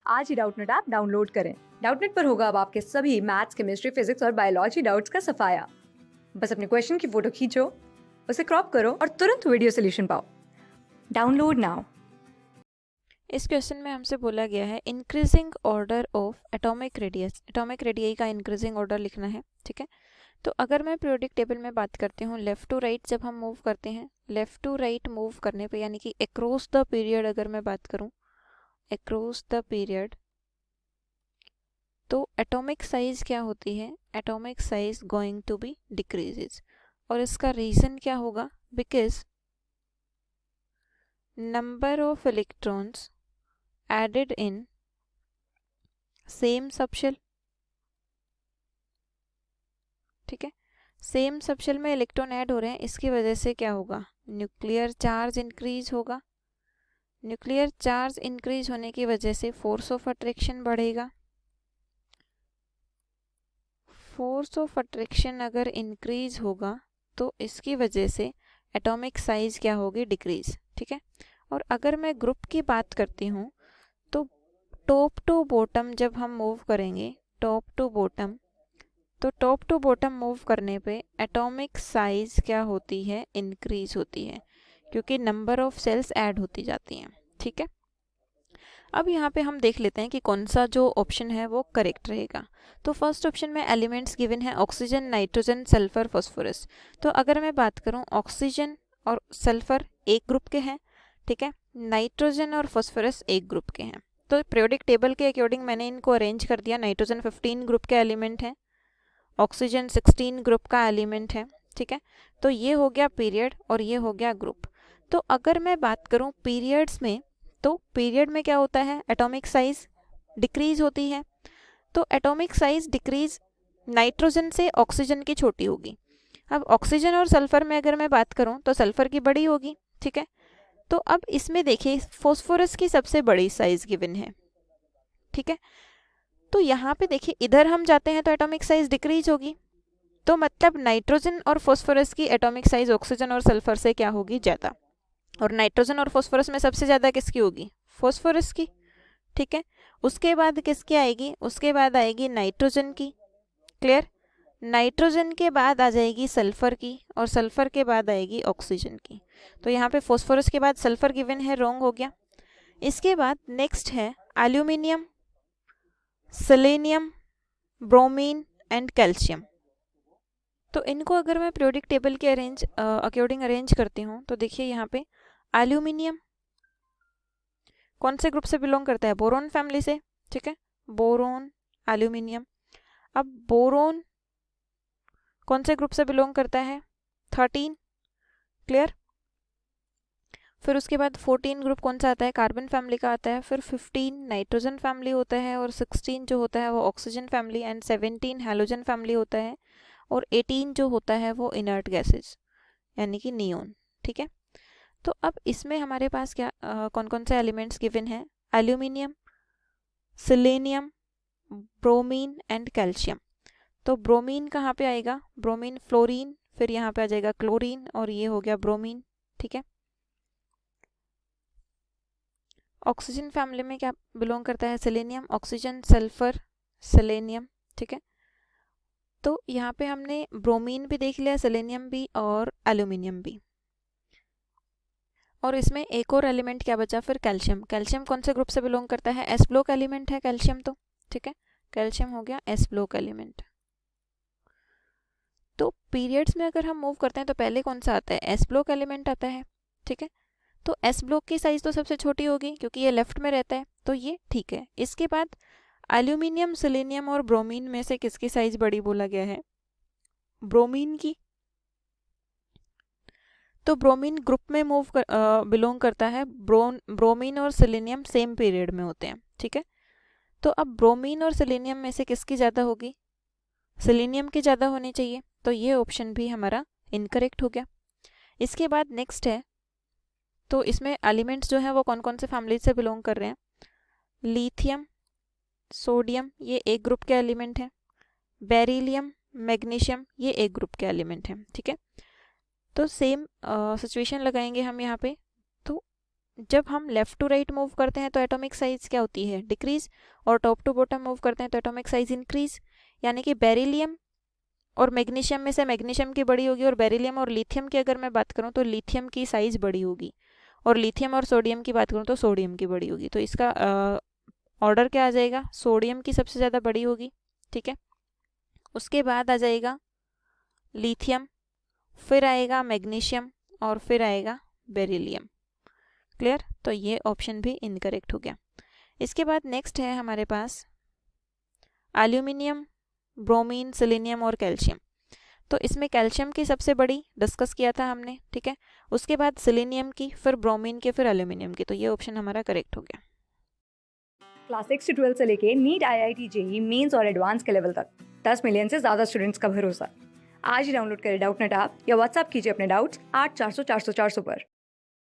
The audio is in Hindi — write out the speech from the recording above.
आज ही डाउटनेट ऐप डाउनलोड करें। डाउटनेट पर होगा अब आपके सभी मैथ्स, केमिस्ट्री, फिजिक्स और बायोलॉजी डाउट्स का सफाया। बस अपने क्वेश्चन की फोटो खींचो, उसे क्रॉप करो और तुरंत वीडियो सोल्यूशन पाओ। Download now. इस क्वेश्चन में हमसे बोला गया है increasing order of atomic radius. Atomic radius का इंक्रीजिंग ऑर्डर लिखना है, ठीक है। तो अगर मैं पीरियोडिक टेबल में बात करती हूँ, लेफ़्ट टू राइट जब हम मूव करते हैं, लेफ़्ट टू राइट मूव करने पे यानी कि अक्रॉस द पीरियड अगर मैं बात करूँ, अक्रॉस द पीरियड, तो एटॉमिक साइज क्या होती है? Atomic size going to be decreases. और इसका रीज़न क्या होगा? Because number of electrons added in same subshell, ठीक है। सेम सबशेल में इलेक्ट्रॉन ऐड हो रहे हैं, इसकी वजह से क्या होगा? न्यूक्लियर चार्ज इंक्रीज होगा। न्यूक्लियर चार्ज इंक्रीज होने की वजह से फोर्स ऑफ अट्रैक्शन बढ़ेगा। फोर्स ऑफ अट्रैक्शन अगर इंक्रीज होगा तो इसकी वजह से एटॉमिक साइज क्या होगी? डिक्रीज, ठीक है। और अगर मैं ग्रुप की बात करती हूँ तो टॉप टू बॉटम जब हम मूव करेंगे, टॉप टू बॉटम, तो टॉप टू बॉटम मूव करने पे एटॉमिक साइज क्या होती है? इंक्रीज होती है, क्योंकि नंबर ऑफ सेल्स ऐड होती जाती हैं, ठीक है। अब यहाँ पे हम देख लेते हैं कि कौन सा जो ऑप्शन है वो करेक्ट रहेगा। तो फर्स्ट ऑप्शन में एलिमेंट्स गिवन है ऑक्सीजन, नाइट्रोजन, सल्फर, फास्फोरस। तो अगर मैं बात करूँ, ऑक्सीजन और सल्फर एक ग्रुप के हैं, ठीक है। नाइट्रोजन और फास्फोरस एक ग्रुप के हैं। तो पीरियोडिक टेबल के अकॉर्डिंग मैंने इनको अरेंज कर दिया। नाइट्रोजन 15 ग्रुप के एलिमेंट हैं, ऑक्सीजन 16 ग्रुप का एलिमेंट है, ठीक है। तो ये हो गया पीरियड और ये हो गया ग्रुप। तो अगर मैं बात करूं पीरियड्स में, तो पीरियड में क्या होता है? एटॉमिक साइज डिक्रीज होती है। तो एटॉमिक साइज डिक्रीज नाइट्रोजन से ऑक्सीजन की छोटी होगी। अब ऑक्सीजन और सल्फर में अगर मैं बात करूं तो सल्फर की बड़ी होगी, ठीक है। तो अब इसमें देखिए फॉस्फोरस की सबसे बड़ी साइज गिवन है, ठीक है। तो यहाँ पे देखिए इधर हम जाते हैं तो एटॉमिक साइज डिक्रीज होगी, तो मतलब नाइट्रोजन और फास्फोरस की एटॉमिक साइज ऑक्सीजन और सल्फर से क्या होगी? ज़्यादा। और नाइट्रोजन और फास्फोरस में सबसे ज़्यादा किसकी होगी? फास्फोरस की, ठीक है। उसके बाद किसकी आएगी? उसके बाद आएगी नाइट्रोजन की, क्लियर। नाइट्रोजन के बाद आ जाएगी सल्फर की, और सल्फर के बाद आएगी ऑक्सीजन की। तो यहाँ पे फास्फोरस के बाद सल्फर गिवन है, रॉन्ग हो गया। इसके बाद नेक्स्ट है aluminium, selenium, bromine and calcium. तो इनको अगर मैं पीरियोडिक टेबल के अकॉर्डिंग अरेंज करती हूँ तो देखिए यहाँ पे एल्यूमिनियम कौन से ग्रुप से बिलोंग करता है? बोरोन फैमिली से, ठीक है। Boron, aluminium. अब बोरोन कौन से ग्रुप से बिलोंग करता है? 13, क्लियर। फिर उसके बाद 14 ग्रुप कौन सा आता है? कार्बन फैमिली का आता है। फिर 15 नाइट्रोजन फैमिली होता है, और 16 जो होता है वो oxygen family, and 17 halogen family होता है, और 18 जो होता है वो इनर्ट गैसेस यानी कि नियोन, ठीक है। तो अब इसमें हमारे पास क्या कौन कौन से एलिमेंट्स गिवन है? Aluminium, selenium, bromine and calcium. तो ब्रोमीन कहाँ पे आएगा? ब्रोमीन फ्लोरीन, फिर यहाँ पे आ जाएगा क्लोरीन, और ये हो गया ब्रोमीन, ठीक है। ऑक्सीजन फैमिली में क्या बिलोंग करता है? सेलेनियम, ऑक्सीजन, सल्फर, सेलेनियम, ठीक है। तो यहाँ पे हमने ब्रोमीन भी देख लिया, सेलेनियम भी और एल्यूमिनियम भी। और इसमें एक और एलिमेंट क्या बचा फिर? कैल्शियम। कैल्शियम कौन से ग्रुप से बिलोंग करता है? एस ब्लॉक एलिमेंट है कैल्शियम, तो ठीक है। कैल्शियम हो गया एस ब्लॉक एलिमेंट। तो पीरियड्स में अगर हम मूव करते हैं तो पहले कौन सा आता है? एस ब्लॉक एलिमेंट आता है, ठीक है। तो एस ब्लॉक की साइज तो सबसे छोटी होगी क्योंकि ये लेफ्ट में रहता है, तो ये ठीक है। इसके बाद एल्यूमिनियम, सेलेनियम और ब्रोमीन में से किसकी साइज बड़ी बोला गया है? ब्रोमीन की। तो ब्रोमीन ग्रुप में बिलोंग करता है। ब्रोमीन और सेलेनियम सेम पीरियड में होते हैं, ठीक है। तो अब ब्रोमीन और सेलेनियम में से किसकी ज़्यादा होगी? सेलेनियम की ज़्यादा होनी चाहिए, तो ये ऑप्शन भी हमारा इनकरेक्ट हो गया। इसके बाद नेक्स्ट है, तो इसमें एलिमेंट्स जो हैं वो कौन कौन से फैमिली से बिलोंग कर रहे हैं? लिथियम, सोडियम, ये एक ग्रुप के एलिमेंट हैं। बेरिलियम, मैग्नीशियम, ये एक ग्रुप के एलिमेंट हैं, ठीक है। तो सेम सिचुएशन लगाएंगे हम यहाँ पे। तो जब हम लेफ़्ट टू राइट मूव करते हैं तो एटॉमिक साइज़ क्या होती है, डिक्रीज़, और टॉप टू बॉटम मूव करते हैं तो एटॉमिक साइज़ इंक्रीज़। यानी कि बेरिलियम और मैग्नीशियम में से मैग्नीशियम की बड़ी होगी, और बेरिलियम और लिथियम की अगर मैं बात करूँ तो लिथियम की साइज़ बड़ी होगी, और लिथियम और सोडियम की बात करूँ तो सोडियम की बड़ी होगी। तो इसका ऑर्डर क्या आ जाएगा, सोडियम की सबसे ज़्यादा बड़ी होगी, ठीक है। उसके बाद आ जाएगा लिथियम, फिर आएगा मैग्नीशियम, और फिर आएगा बेरिलियम। क्लियर? तो ये ऑप्शन भी इनकरेक्ट हो गया। इसके बाद नेक्स्ट है हमारे पास एल्यूमिनियम, ब्रोमीन, सिलीनियम और कैल्शियम। तो इसमें कैल्शियम की सबसे बड़ी डिस्कस किया था हमने, ठीक है। उसके बाद सिलीनियम की, फिर ब्रोमीन की, फिर एल्यूमिनियम की। तो ये ऑप्शन हमारा करेक्ट हो गया। क्लास 6 से 12 से लेके नीट, IIT, जेई मेंस और एडवांस के लेवल तक 10 मिलियन से ज़्यादा स्टूडेंट्स का भरोसा। आज ही डाउनलोड करें डाउटनेट ऐप या व्हाट्सएप कीजिए अपने डाउट्स 8400 400 400 पर।